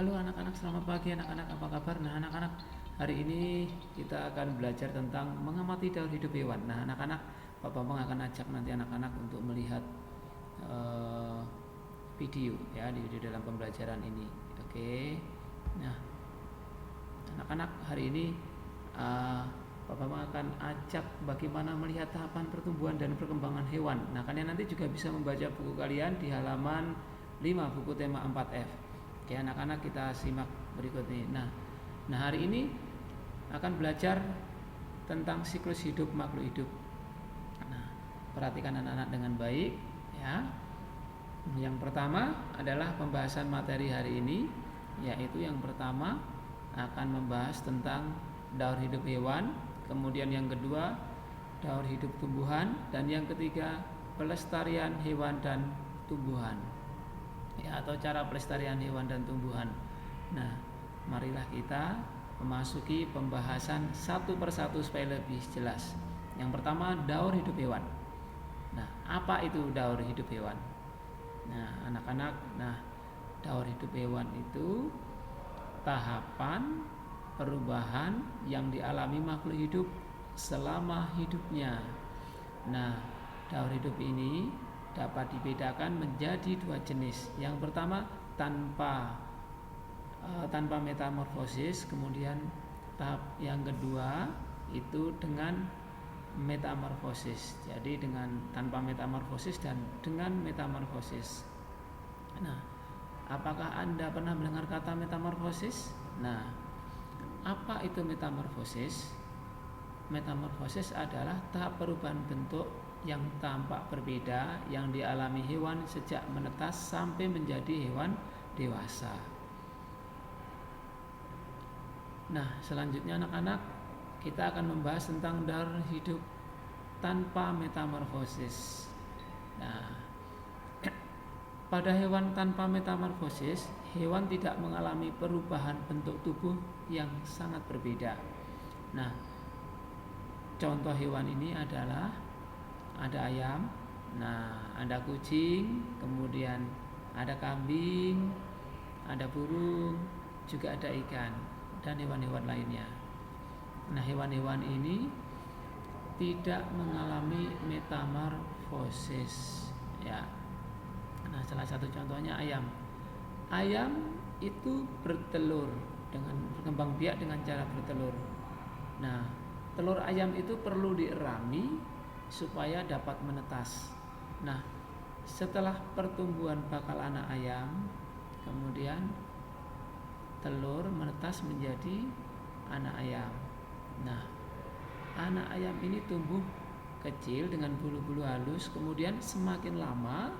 Halo anak-anak, selamat pagi anak-anak, apa kabar? Nah anak-anak, hari ini kita akan belajar tentang mengamati daur hidup hewan. Nah anak-anak, Pak Bambang akan ajak nanti anak-anak untuk melihat eh, video ya di dalam pembelajaran ini. Oke. Nah anak-anak, hari ini eh, Pak Bambang akan ajak bagaimana melihat tahapan pertumbuhan dan perkembangan hewan. Nah kalian nanti juga bisa membaca buku kalian di halaman 5 buku tema 4F. Oke anak-anak, kita simak berikut ini. Nah hari ini akan belajar tentang siklus hidup makhluk hidup. Nah, perhatikan anak-anak dengan baik ya. Yang pertama adalah pembahasan materi hari ini, yaitu yang pertama akan membahas tentang daur hidup hewan, kemudian yang kedua daur hidup tumbuhan, dan yang ketiga pelestarian hewan dan tumbuhan. Ya, atau cara pelestarian hewan dan tumbuhan. Nah, marilah kita memasuki pembahasan satu persatu supaya lebih jelas. Yang pertama, daur hidup hewan. Nah, apa itu daur hidup hewan? Nah, anak-anak, daur hidup hewan itu tahapan perubahan yang dialami makhluk hidup selama hidupnya. Nah, daur hidup ini dapat dibedakan menjadi dua jenis. Yang pertama tanpa metamorfosis, kemudian tahap yang kedua itu dengan metamorfosis. Jadi dengan tanpa metamorfosis dan dengan metamorfosis. Nah, apakah Anda pernah mendengar kata metamorfosis? Nah, apa itu metamorfosis? Metamorfosis adalah tahap perubahan bentuk yang tampak berbeda yang dialami hewan sejak menetas sampai menjadi hewan dewasa. Nah, selanjutnya anak-anak, kita akan membahas tentang daur hidup tanpa metamorfosis. Nah, pada hewan tanpa metamorfosis, hewan tidak mengalami perubahan bentuk tubuh yang sangat berbeda. Nah, contoh hewan ini adalah ada ayam, ada kucing, kemudian ada kambing, ada burung, juga ada ikan dan hewan-hewan lainnya. Nah, hewan-hewan ini tidak mengalami metamorfosis ya. Nah, salah satu contohnya ayam. Ayam itu bertelur dengan berkembang biak dengan cara bertelur. Nah, telur ayam itu perlu dierami supaya dapat menetas. Nah, setelah pertumbuhan bakal anak ayam, kemudian telur menetas menjadi anak ayam. Nah, anak ayam ini tumbuh kecil dengan bulu-bulu halus, kemudian semakin lama,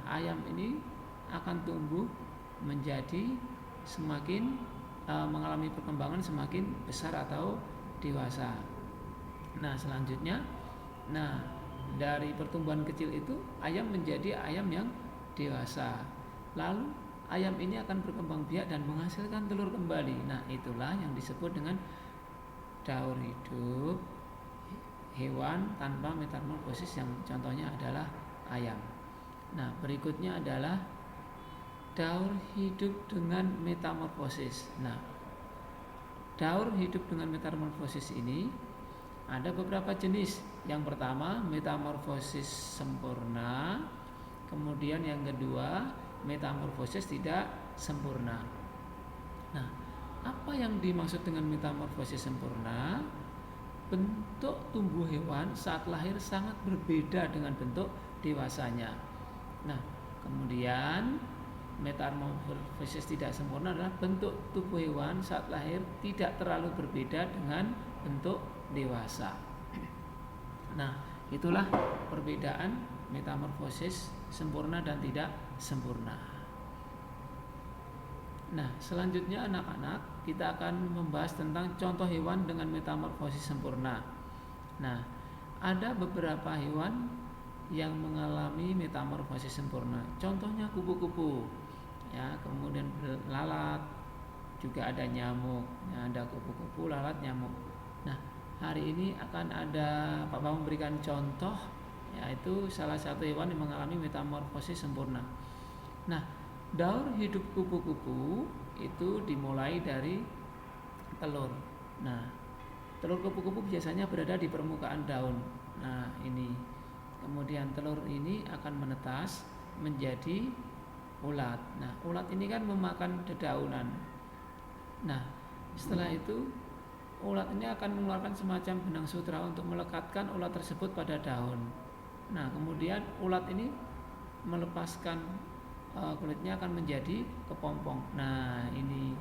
ayam ini akan tumbuh menjadi semakin mengalami perkembangan semakin besar atau dewasa. Nah, selanjutnya, dari pertumbuhan kecil itu ayam menjadi ayam yang dewasa. Lalu ayam ini akan berkembang biak dan menghasilkan telur kembali. Nah, itulah yang disebut dengan daur hidup hewan tanpa metamorfosis, yang contohnya adalah ayam. Nah, berikutnya adalah daur hidup dengan metamorfosis. Nah, daur hidup dengan metamorfosis ini ada beberapa jenis. Yang pertama, metamorfosis sempurna. Kemudian yang kedua, metamorfosis tidak sempurna. Nah, apa yang dimaksud dengan metamorfosis sempurna? Bentuk tubuh hewan saat lahir sangat berbeda dengan bentuk dewasanya. Nah, kemudian metamorfosis tidak sempurna adalah bentuk tubuh hewan saat lahir tidak terlalu berbeda dengan bentuk dewasa. Nah, itulah perbedaan metamorfosis sempurna dan tidak sempurna. Nah, selanjutnya anak-anak, kita akan membahas tentang contoh hewan dengan metamorfosis sempurna. Nah, ada beberapa hewan yang mengalami metamorfosis sempurna. Contohnya kupu-kupu, ya, kemudian lalat, juga ada nyamuk. Ya, ada kupu-kupu, lalat, nyamuk. Nah, hari ini akan ada Pak Bambang memberikan contoh, yaitu salah satu hewan yang mengalami metamorfosis sempurna. Nah, daur hidup kupu-kupu itu dimulai dari telur. Nah, telur kupu-kupu biasanya berada di permukaan daun. Nah, ini. Kemudian telur ini akan menetas menjadi ulat. Nah, ulat ini kan memakan dedaunan. Nah, setelah itu ulat ini akan mengeluarkan semacam benang sutra untuk melekatkan ulat tersebut pada daun. Nah, kemudian ulat ini melepaskan kulitnya akan menjadi kepompong. Nah, ini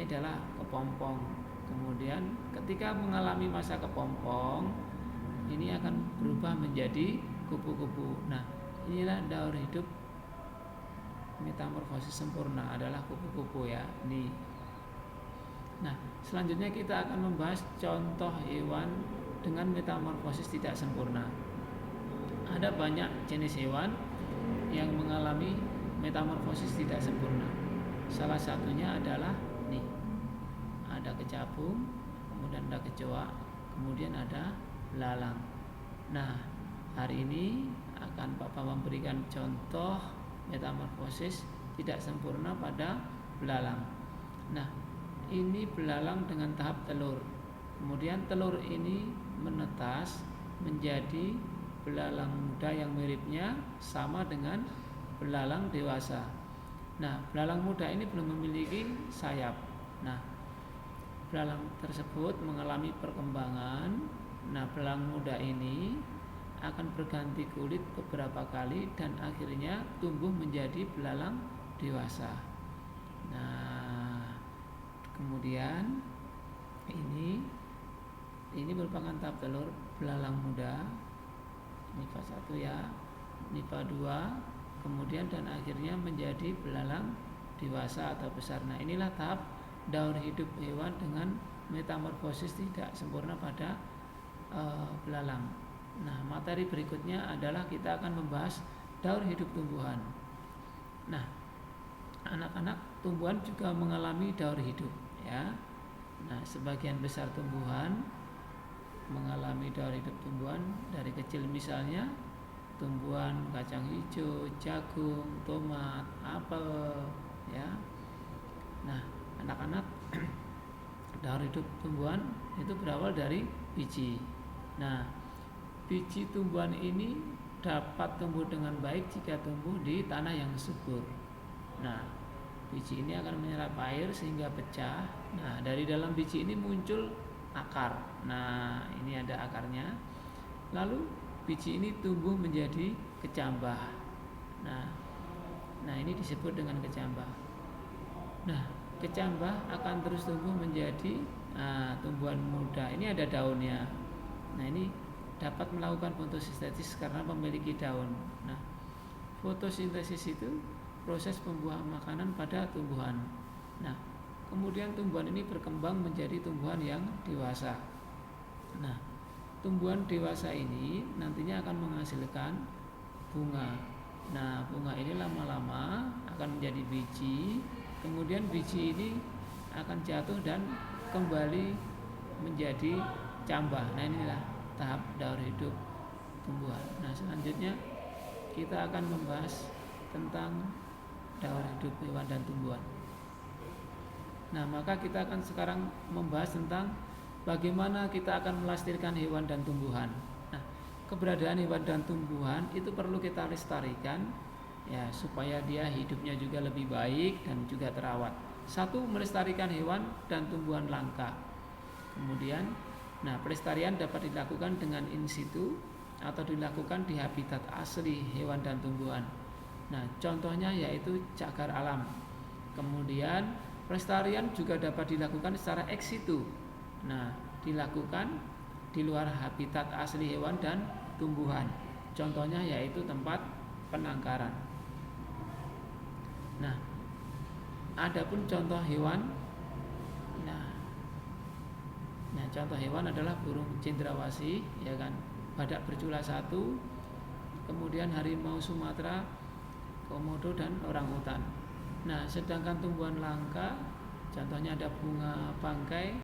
adalah kepompong. Kemudian ketika mengalami masa kepompong, ini akan berubah menjadi kupu-kupu. Nah, inilah daur hidup metamorfosis sempurna adalah kupu-kupu ya. Ini. Nah, selanjutnya kita akan membahas contoh hewan dengan metamorfosis tidak sempurna. Ada banyak jenis hewan yang mengalami metamorfosis tidak sempurna. Salah satunya adalah nih, ada kecapung, kemudian ada kecoa, kemudian ada belalang. Nah, hari ini akan Bapak memberikan contoh metamorfosis tidak sempurna pada belalang. Nah, ini belalang dengan tahap telur. Kemudian telur ini menetas menjadi belalang muda yang miripnya sama dengan belalang dewasa. Nah, belalang muda ini belum memiliki sayap. Nah, belalang tersebut mengalami perkembangan. Nah, belalang muda ini akan berganti kulit beberapa kali dan akhirnya tumbuh menjadi belalang dewasa. Nah, kemudian ini merupakan tahap telur belalang muda. Ini fase 1 ya, ini fase 2, kemudian dan akhirnya menjadi belalang dewasa atau besar. Nah, inilah tahap daur hidup hewan dengan metamorfosis tidak sempurna pada belalang. Nah, materi berikutnya adalah kita akan membahas daur hidup tumbuhan. Nah, anak-anak tumbuhan juga mengalami daur hidup ya. Nah, sebagian besar tumbuhan mengalami daur hidup tumbuhan dari kecil, misalnya tumbuhan kacang hijau, jagung, tomat, apel ya. Nah, anak-anak daur hidup tumbuhan itu berawal dari biji. Nah, biji tumbuhan ini dapat tumbuh dengan baik jika tumbuh di tanah yang subur. Nah, biji ini akan menyerap air sehingga pecah. Nah, dari dalam biji ini muncul akar. Nah, ini ada akarnya. Lalu biji ini tumbuh menjadi kecambah. Nah, ini disebut dengan kecambah. Nah, kecambah akan terus tumbuh menjadi tumbuhan muda. Ini ada daunnya. Nah, ini dapat melakukan fotosintesis karena memiliki daun. Nah, fotosintesis itu proses pembuahan makanan pada tumbuhan. Nah, kemudian tumbuhan ini berkembang menjadi tumbuhan yang dewasa. Nah, tumbuhan dewasa ini nantinya akan menghasilkan bunga. Nah, bunga ini lama-lama akan menjadi biji. Kemudian biji ini akan jatuh dan kembali menjadi cambah. Nah, inilah tahap daur hidup tumbuhan. Nah, selanjutnya kita akan membahas tentang daur hidup hewan dan tumbuhan. Nah, maka kita akan sekarang membahas tentang bagaimana kita akan melestarikan hewan dan tumbuhan. Nah, keberadaan hewan dan tumbuhan itu perlu kita lestarikan ya, supaya dia hidupnya juga lebih baik dan juga terawat. Satu, melestarikan hewan dan tumbuhan langka. Kemudian, nah, pelestarian dapat dilakukan dengan in situ atau dilakukan di habitat asli hewan dan tumbuhan. Nah, contohnya yaitu cagar alam. Kemudian pelestarian juga dapat dilakukan secara ex situ. Nah, dilakukan di luar habitat asli hewan dan tumbuhan. Contohnya yaitu tempat penangkaran. Nah, adapun contoh hewan. Nah, contoh hewan adalah burung cendrawasih, ya kan, badak bercula 1, kemudian harimau Sumatera, komodo dan orangutan. Nah, sedangkan tumbuhan langka, contohnya ada bunga bangkai,